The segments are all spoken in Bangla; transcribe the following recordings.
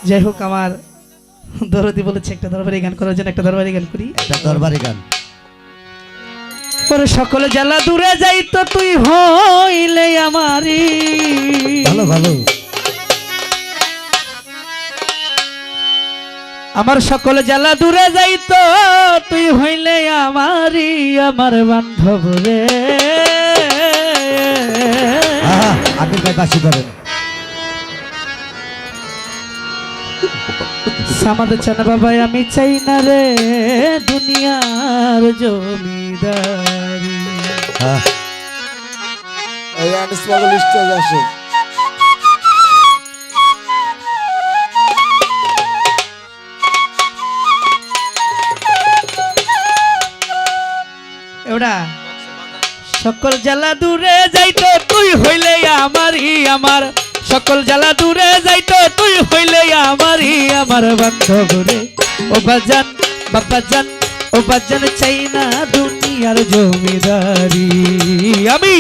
যাই হোক, আমার দরদি বলেছে একটা দরবারি গান করার জন্য, একটা দরবারি গান করি। একটা দরবারি গান। ওরে সকল জ্বালা দূরে যাইতো তুই হইলে আমারি, ভালো ভালো। আমার সকল জ্বালা দূরে যাইতো তুই হইলে আমারি, আমার বান্ধব রে। আপনি ভাই বাসি ধরেন। সামাদ চানা বাবা আমি চাই না রে দুনিয়ার জমিদারি। এই আনিস পাগল স্টেজ আসে। এওড়া সকল জ্বালা দূরে যাইতো তুই হইলে আমারি, আমার সকল জ্বালা দূরে যাইতো তুই হইলে আমারি, আমার বান্ধব রে। ও বাজান বাবা জান, ও বাজান চাই না দুনিয়ার জমিদারি, আমি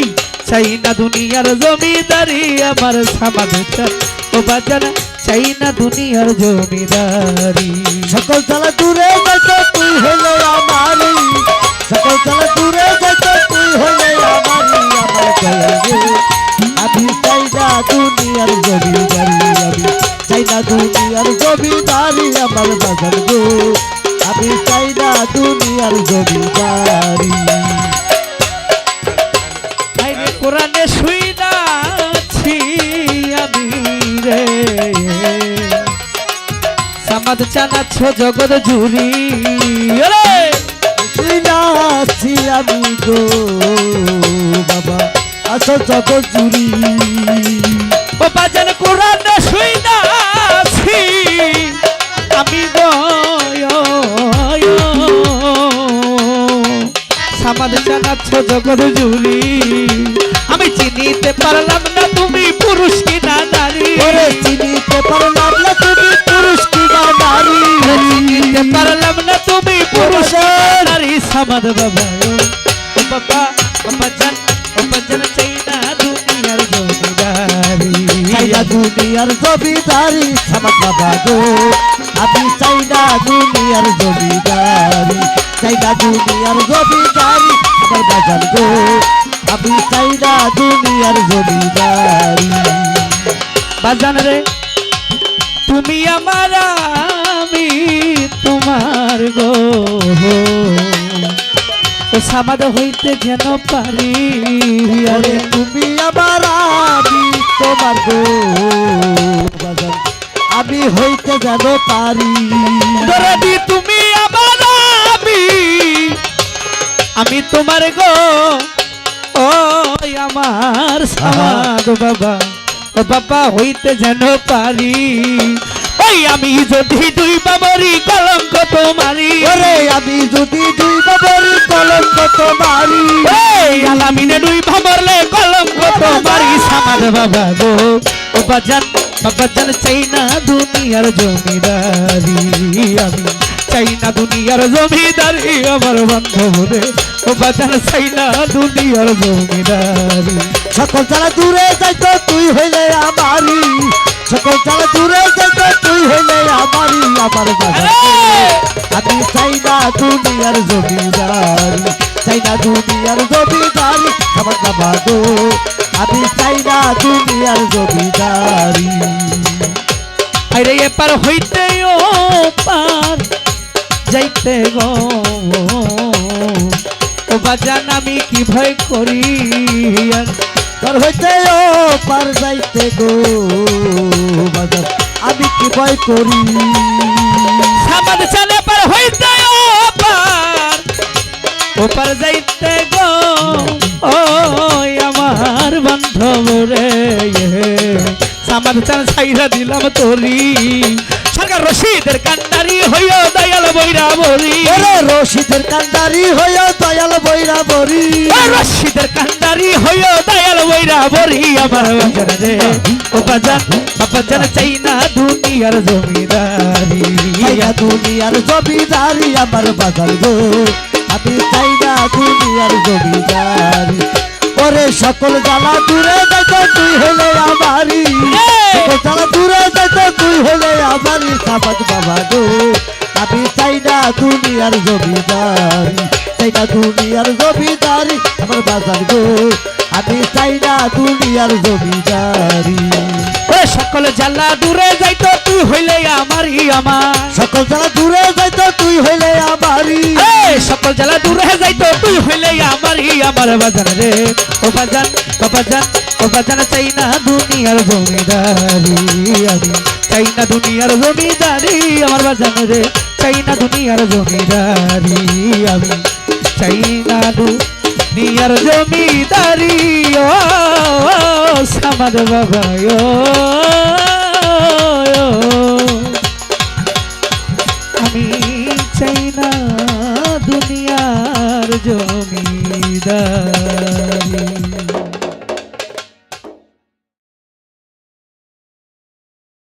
চাই না দুনিয়ার জমিদারি, আমার সামাদ চান। ও বাজান চাই না দুনিয়ার জমিদারি। সকল জ্বালা দূরে যাইতো তুই হইলে আমারি, সকল জ্বালা দূরে যাইতো তুই হইলে আমারি, আমার চাই আমি চাই না দুনিয়ার জমিদারি, আমি চাই না দুনিয়ার জমিদারি, আমার বাজার গো আমি চাই না দুনিয়ার জমিদারি। কোরআনে শুই নাছি আমি রে, সামাদ চানাচ্ছ জগৎ জুড়ি, শুই নাছি আমি গো বাবা আসো জগৎ জুড়ি। ও বাজান কোরআনে শুই নাছি আমি গো, সামাদ চানাচ্ছ জগৎ জুড়ি, আমি চিনিতে পারলাম না তুমি পুরুষ কিনা নারী, চিনিতে পারলাম না তুমি পুরুষ কিনা নারী, চিনিতে পারলাম না তুমি পুরুষ নারী। সামাদ বাবা ও বাবা বাবা জান, ও বাজান চাই না দুনিয়ার জমিদারি, চাই না দুনিয়ার জমিদারি, সামাদ বাবা গো আমি চাই না দুনিয়ার জমিদারি, চাই না দুনিয়ার জমিদারি, আমার বাজার গো আমি চাই না দুনিয়ার জমিদারি। বাজান রে তুমি আমার আমি তোমার গো, ও সামাদ হইতে যেন পারি, আরে তুমি আমার আমি তোমার গো বাজার, আমি হইতে যেন পারি। দরদি তুমি আমার আমি তোমার গো, ও আমার সামাদ বাবা, ও বাবা হইতে যেন পারি। ওই আমি যদি দুই বাবরি কলঙ্ক তোমারি, ওরে আমি যদি দুই বাবরি কলঙ্ক তোমারি, আলামিনে দুই ভাবরলে কলঙ্ক তোমারি। সামাদ বাবা গো ও বাজান বাবা জান চাই না দুনিয়ার জমিদারি, আমি চাই না দুনিয়ার জমিদারি, আমার বান্ধব রে ও বাজান চাই না দুনিয়ার জমিদারি। সকল যারা দূরে যাইতো তুই হইলে আমারি, সকল যারা দূরে যাইতো তুই হইলে আমারি, আমার বাজার আমি চাই না দুনিয়ার জমিদারি, চাই না দুনিয়ার জমিদারি, আমার বাবা গো আমি চাই না দুনিয়ার জমিদারি। আরে এপার হইতে ও পার যাইতে গো, ও বাজান আমি কি ভয় করি, তোর হইতে ও পার যাইতে গো বাজার আমি কি ভয় করি। সামাদ চালে পার হইতে ও পার যাইতে গো, ও আমার বান্ধব রে। সামাদ চাল ছাইরা দিলাম তোরি, টাকা রশিদের কান্ডারি হইও দয়াল বৈরা বরি ওরে রশিদের কান্ডারি হইয়া দয়াল বৈরা বরি রশিদের কান্ডারি হইও দয়াল বৈরা বরি আমার বাজান রে ও বাজান চাই না দুনিয়ার জমিদারি চাইনা দুনিয়ার জমিদারি আমার বাজার গো আমি চাই না দুনিয়ার জমিদারি ওরে সকল জ্বালা দূরে যাইতো তুই হলে আমারি সকল জ্বালা দূরে যাইতো তুই হলে আমারি সাবাদ বাবা গো আমি চাই না দুনিয়ার জমিদারি চাই না দুনিয়ার জমিদারি আমার বাজার গো আমি চাই না দুনিয়ার জমিদারি সকল জ্বালা দূরে যাইতো তুই হইলে আমারই আমার সকল জ্বালা দূরে যাইতো তুই হইলে আমারি সকল জ্বালা দূরে যাইতো তুই হইলে আমারই আমার বাজান রে ও বাজান ও বাজান চাই না দুনিয়ার জমিদারি আমি চাই না দুনিয়ার জমিদারি আমার বাজান রে চাই না দুনিয়ার জমিদারি আমি চাই না দুনিয়ার জমিদারি ও সামাদ বাবা আমি চাই না দুনিয়ার জমিদারি